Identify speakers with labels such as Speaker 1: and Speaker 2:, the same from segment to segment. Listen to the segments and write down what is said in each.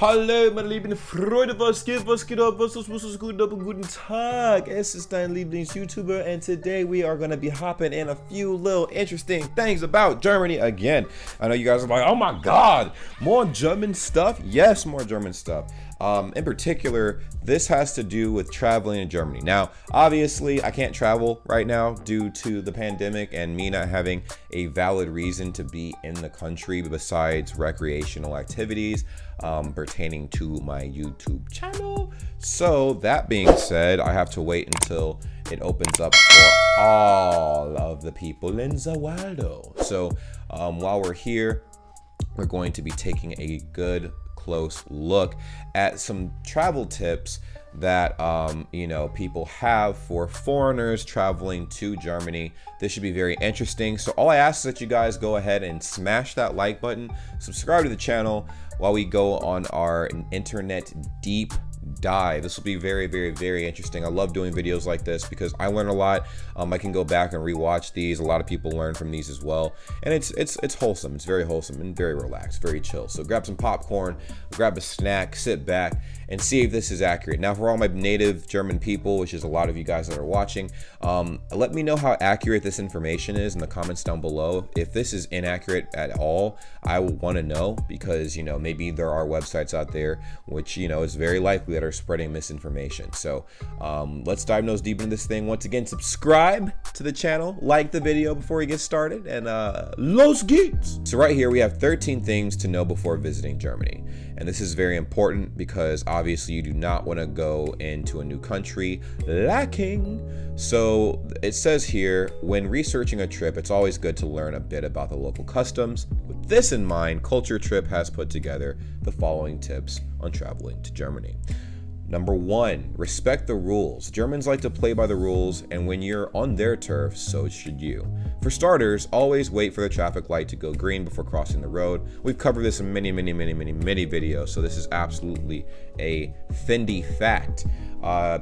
Speaker 1: Hallo meine lieben Freunde, was geht ab, was ist gut, guten Tag. Es ist dein Lieblings-YouTuber, and today we are going to be hopping in a few little interesting things about Germany again. I know you guys are like, oh my god, more German stuff? Yes, more German stuff. In particular, this has to do with traveling in Germany. Now, obviously, I can't travel right now due to the pandemic and me not having a valid reason to be in the country besides recreational activities pertaining to my YouTube channel. So that being said, I have to wait until it opens up for all of the people in the world. So while we're here, we're going to be taking a good close look at some travel tips that you know, people have for foreigners traveling to Germany. This should be very interesting. So all I ask is that you guys go ahead and smash that like button, subscribe to the channel while we go on our internet deep dive. This will be very interesting. I love doing videos like this because I learn a lot. I can go back and rewatch these. A lot of people learn from these as well, and it's wholesome. It's very wholesome and very relaxed, very chill. So grab some popcorn, grab a snack, sit back, and see if this is accurate. Now, for all my native German people, which is a lot of you guys that are watching, let me know how accurate this information is in the comments down below. If this is inaccurate at all, I will want to know, because you know, maybe there are websites out there which, you know, is very likely that are spreading misinformation. So let's dive nose deep into this thing. Once again, subscribe to the channel, like the video before we get started, and los geeks. So right here we have 13 things to know before visiting Germany, and this is very important because obviously you do not want to go into a new country lacking. So it says here, when researching a trip, it's always good to learn a bit about the local customs. With this in mind, Culture Trip has put together the following tips on traveling to Germany. Number 1, respect the rules. Germans like to play by the rules, and when you're on their turf, so should you. For starters, always wait for the traffic light to go green before crossing the road. We've covered this in many videos, so this is absolutely a Fendi fact.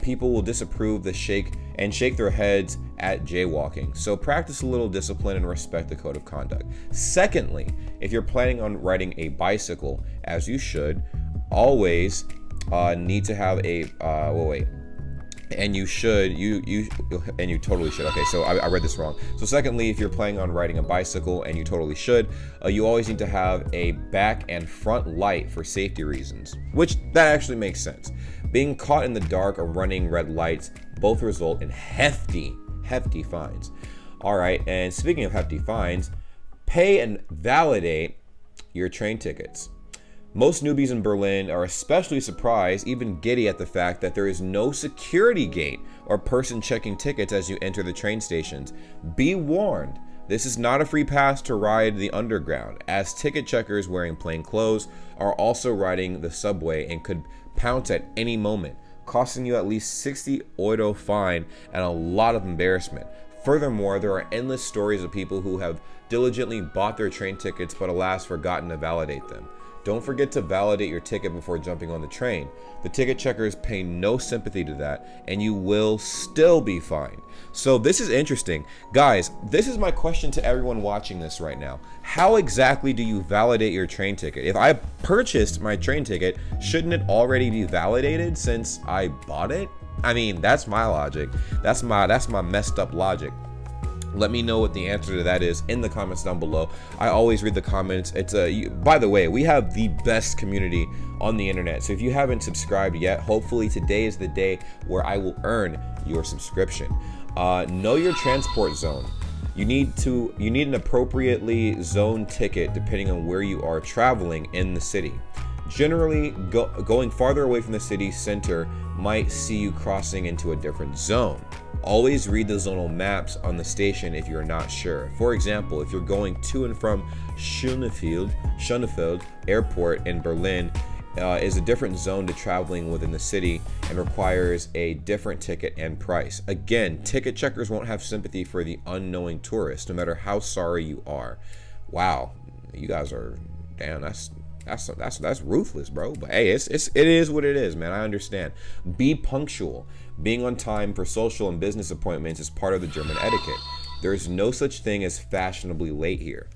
Speaker 1: People will disapprove the shake their heads at jaywalking, so practice a little discipline and respect the code of conduct. Secondly, if you're planning on riding a bicycle, as you should, always need to have a and you totally should. Okay, so I read this wrong. So secondly, if you're planning on riding a bicycle, and you totally should, you always need to have a back and front light for safety reasons, which that actually makes sense. Being caught in the dark or running red lights both result in hefty fines. All right, and speaking of hefty fines, pay and validate your train tickets. Most newbies in Berlin are especially surprised, even giddy, at the fact that there is no security gate or person checking tickets as you enter the train stations. Be warned, this is not a free pass to ride the underground, as ticket checkers wearing plain clothes are also riding the subway and could pounce at any moment, costing you at least 60 euro fine and a lot of embarrassment. Furthermore, there are endless stories of people who have diligently bought their train tickets but alas forgotten to validate them. Don't forget to validate your ticket before jumping on the train. The ticket checkers pay no sympathy to that, and you will still be fined. So this is interesting. Guys, this is my question to everyone watching this right now. How exactly do you validate your train ticket? If I purchased my train ticket, shouldn't it already be validated since I bought it? I mean, that's my logic. That's my messed up logic. Let me know what the answer to that is in the comments down below. I always read the comments. By the way, we have the best community on the internet. So if you haven't subscribed yet, hopefully today is the day where I will earn your subscription. Know your transport zone. You need an appropriately zoned ticket depending on where you are traveling in the city. Generally, going farther away from the city center might see you crossing into a different zone. Always read the zonal maps on the station if you're not sure. For example, if you're going to and from Schönefeld Airport in Berlin, is a different zone to traveling within the city and requires a different ticket and price. Again, ticket checkers won't have sympathy for the unknowing tourist, no matter how sorry you are. Wow, you guys are, damn, that's ruthless, bro. But hey, it is what it is, man. I understand. Be punctual. Being on time for social and business appointments is part of the German etiquette. There is no such thing as fashionably late here.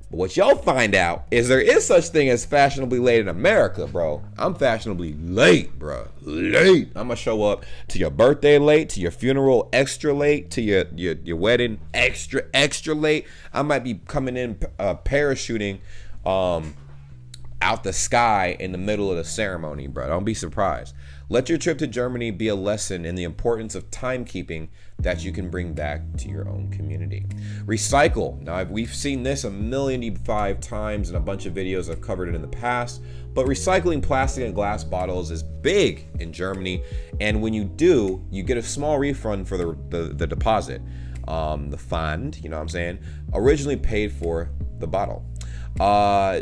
Speaker 1: But what y'all find out is there is such thing as fashionably late in America, bro. I'm fashionably late, bro. Late. I'm gonna show up to your birthday late, to your funeral extra late, to your wedding extra late. I might be coming in parachuting out the sky in the middle of the ceremony, bro. Don't be surprised. Let your trip to Germany be a lesson in the importance of timekeeping that you can bring back to your own community. Recycle. Now, we've seen this 1,000,005 times in a bunch of videos. I've covered it in the past, but recycling plastic and glass bottles is big in Germany, and when you do, you get a small refund for the deposit. The fund, you know what I'm saying, originally paid for the bottle.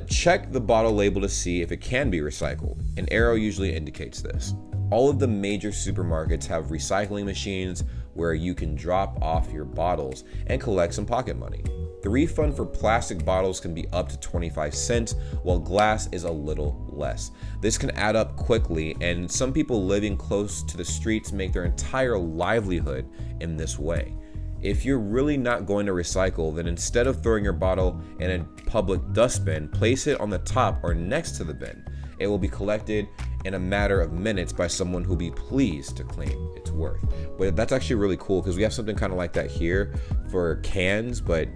Speaker 1: Check the bottle label to see if it can be recycled. An arrow usually indicates this. All of the major supermarkets have recycling machines where you can drop off your bottles and collect some pocket money. The refund for plastic bottles can be up to 25 cents, while glass is a little less. This can add up quickly, and some people living close to the streets make their entire livelihood in this way. If you're really not going to recycle, then instead of throwing your bottle in a public dustbin, place it on the top or next to the bin. It will be collected in a matter of minutes by someone who'll be pleased to claim its worth. But that's actually really cool because we have something kind of like that here for cans, but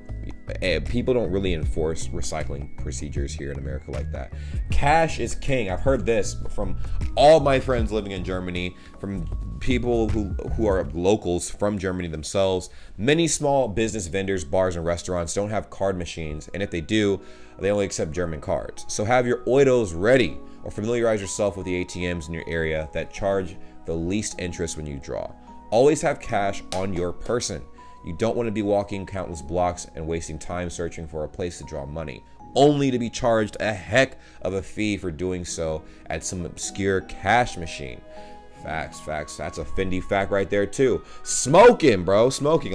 Speaker 1: people don't really enforce recycling procedures here in America like that. Cash is king. I've heard this from all my friends living in Germany, from people who are locals from Germany themselves. Many small business vendors, bars, and restaurants don't have card machines, and if they do, they only accept German cards. So have your euros ready, or familiarize yourself with the ATMs in your area that charge the least interest when you draw. Always have cash on your person. You don't want to be walking countless blocks and wasting time searching for a place to draw money, only to be charged a heck of a fee for doing so at some obscure cash machine. Facts. That's a Fendi fact right there too. Smoking, bro. Smoking.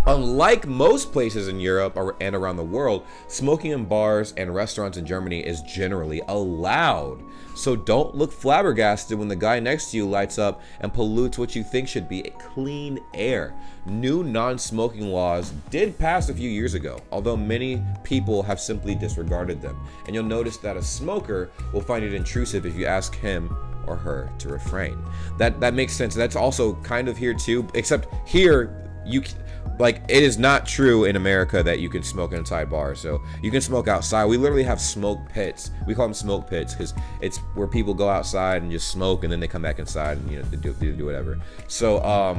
Speaker 1: Unlike most places in Europe and around the world, smoking in bars and restaurants in Germany is generally allowed. So don't look flabbergasted when the guy next to you lights up and pollutes what you think should be clean air. New non-smoking laws did pass a few years ago, although many people have simply disregarded them. And you'll notice that a smoker will find it intrusive if you ask him or her to refrain. That makes sense. That's also kind of here too, except here it is not true in America that you can smoke inside bars. So you can smoke outside. We literally have smoke pits. We call them smoke pits because it's where people go outside and just smoke, and then they come back inside and they do whatever. So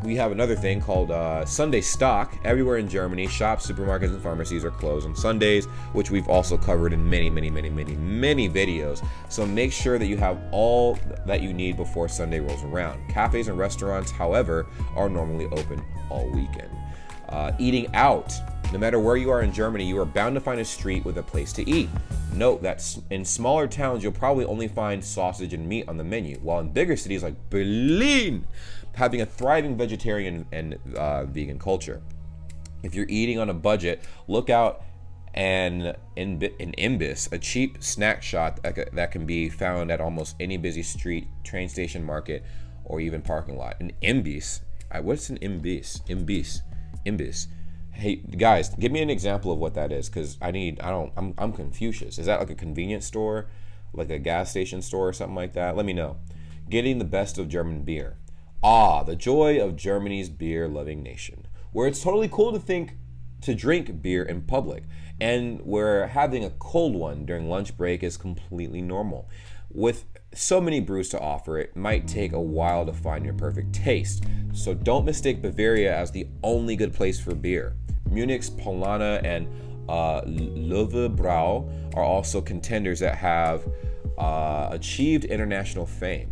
Speaker 1: we have another thing called Sunday stock. Everywhere in Germany, shops, supermarkets, and pharmacies are closed on Sundays, which we've also covered in many videos. So make sure that you have all that you need before Sunday rolls around. Cafes and restaurants, however, are normally open all weekend. Eating out. No matter where you are in Germany, you are bound to find a street with a place to eat. Note that in smaller towns, you'll probably only find sausage and meat on the menu, while in bigger cities like Berlin, having a thriving vegetarian and vegan culture. If you're eating on a budget, look out an Imbiss, a cheap snack shop that can be found at almost any busy street, train station, market, or even parking lot. An Imbiss. What's an Imbiss? Imbiss. Hey guys, give me an example of what that is, because I'm Confucius. Is that like a convenience store, like a gas station store or something like that? Let me know. Getting the best of German beer. The joy of Germany's beer-loving nation, where it's totally cool to drink beer in public, and where having a cold one during lunch break is completely normal. With so many brews to offer, it might take a while to find your perfect taste. So don't mistake Bavaria as the only good place for beer. Munich's Paulaner and Löwenbräu are also contenders that have achieved international fame.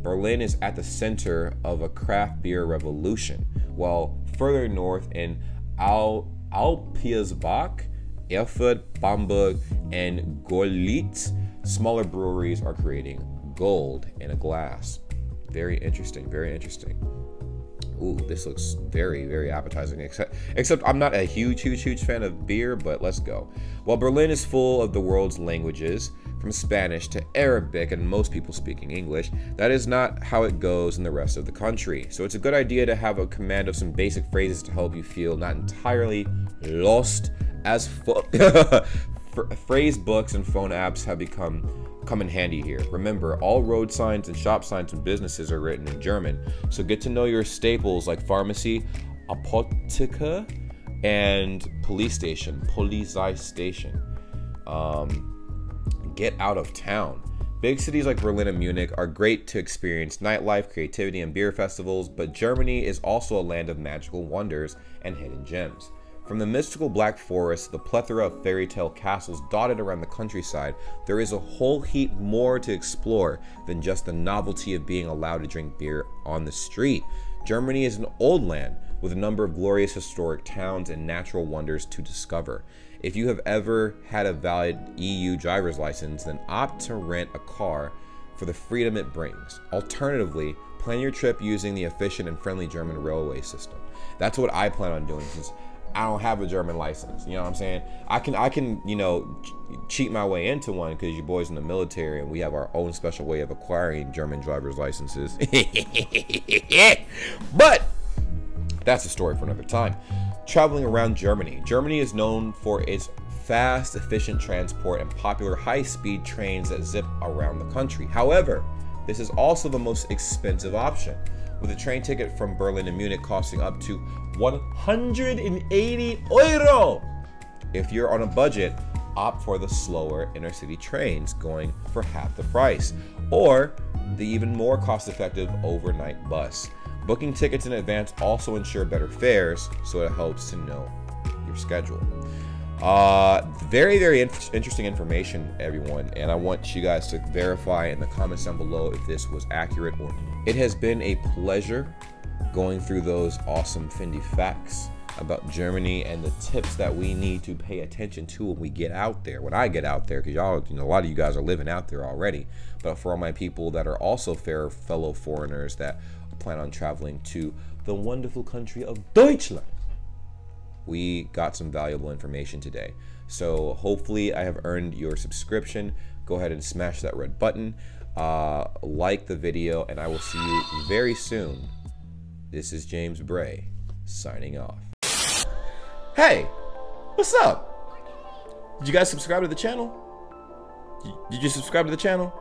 Speaker 1: Berlin is at the center of a craft beer revolution, while further north in Alpirsbach, Erfurt, Bamberg, and Görlitz, smaller breweries are creating gold in a glass. Very interesting, very interesting. Ooh, this looks very appetizing, except I'm not a huge fan of beer, but let's go. While Berlin is full of the world's languages, from Spanish to Arabic and most people speaking English, that is not how it goes in the rest of the country. So it's a good idea to have a command of some basic phrases to help you feel not entirely lost as phrase books and phone apps have come in handy here. Remember, all road signs and shop signs and businesses are written in German, so get to know your staples like pharmacy, Apotheke, and police station, Polizeistation. Get out of town. Big cities like Berlin and Munich are great to experience nightlife, creativity, and beer festivals, but Germany is also a land of magical wonders and hidden gems. From the mystical Black Forest, the plethora of fairy tale castles dotted around the countryside, there is a whole heap more to explore than just the novelty of being allowed to drink beer on the street. Germany is an old land with a number of glorious historic towns and natural wonders to discover. If you have ever had a valid EU driver's license, then opt to rent a car for the freedom it brings. Alternatively, plan your trip using the efficient and friendly German railway system. That's what I plan on doing since I don't have a German license. You know what I'm saying? I can, you know, cheat my way into one because your boy's in the military and we have our own special way of acquiring German driver's licenses. But that's a story for another time. Traveling around Germany. Germany is known for its fast, efficient transport and popular high-speed trains that zip around the country. However, this is also the most expensive option, with a train ticket from Berlin to Munich costing up to 180 euro. If you're on a budget, opt for the slower inner-city trains going for half the price, or the even more cost-effective overnight bus. Booking tickets in advance also ensure better fares, so it helps to know your schedule. Very interesting information, everyone, and I want you guys to verify in the comments down below if this was accurate or not. It has been a pleasure going through those awesome Findy facts about Germany and the tips that we need to pay attention to when we get out there. When I get out there, because y'all, you know, a lot of you guys are living out there already, but for all my people that are also fellow foreigners that plan on traveling to the wonderful country of Deutschland, we got some valuable information today. So hopefully I have earned your subscription. Go ahead and smash that red button, like the video, and I will see you very soon. This is James Bray signing off. Hey, what's up? Did you guys subscribe to the channel? Did you subscribe to the channel?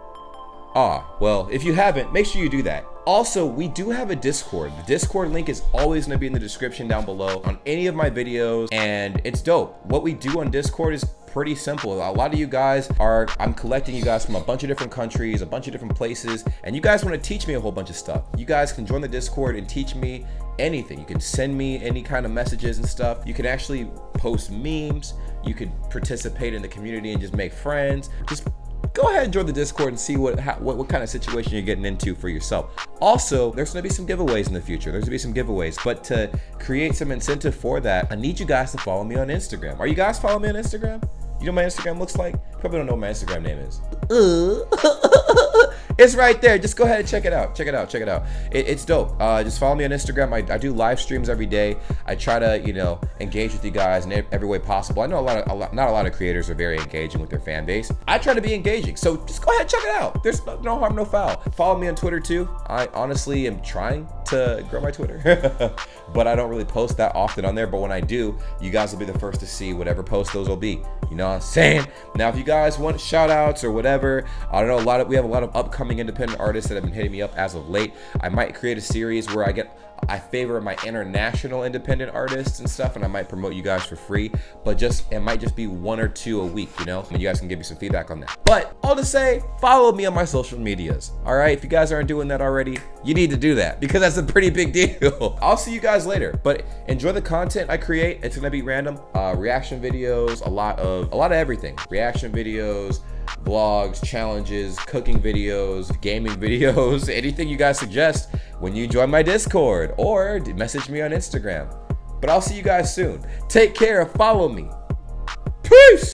Speaker 1: Well, if you haven't, make sure you do that. Also, we do have a Discord. The Discord link is always going to be in the description down below on any of my videos, and it's dope. What we do on Discord is pretty simple. A lot of you guys I'm collecting you guys from a bunch of different countries, a bunch of different places, and you guys want to teach me a whole bunch of stuff. You guys can join the Discord and teach me anything. You can send me any kind of messages and stuff. You can actually post memes. You could participate in the community and just make friends. Just go ahead and join the Discord and see what kind of situation you're getting into for yourself. Also, there's gonna be some giveaways in the future. There's gonna be some giveaways, but to create some incentive for that, I need you guys to follow me on Instagram. Are you guys following me on Instagram? You know what my Instagram looks like? You probably don't know what my Instagram name is. It's right there. Just go ahead and check it out. Check it out. Check it out. It's dope. Just follow me on Instagram. I do live streams every day. I try to, you know, engage with you guys in every way possible. I know not a lot of creators are very engaging with their fan base. I try to be engaging. So just go ahead and check it out. There's no harm, no foul. Follow me on Twitter too. I honestly am trying to grow my Twitter, but I don't really post that often on there. But when I do, you guys will be the first to see whatever post those will be. You know what I'm saying? Now, if you guys want shout outs or whatever, I don't know, we have a lot of upcoming independent artists that have been hitting me up as of late. I might create a series where I favor my international independent artists and stuff, and I might promote you guys for free, but it might just be 1 or 2 a week, you know, and you guys can give me some feedback on that. But all to say, follow me on my social medias. All right, if you guys aren't doing that already, you need to do that because that's a pretty big deal. I'll see you guys later, but enjoy the content I create. It's gonna be random reaction videos, a lot of everything. Reaction videos, vlogs, challenges, cooking videos, gaming videos, anything you guys suggest when you join my Discord or message me on Instagram. But I'll see you guys soon. Take care. Follow me. Peace.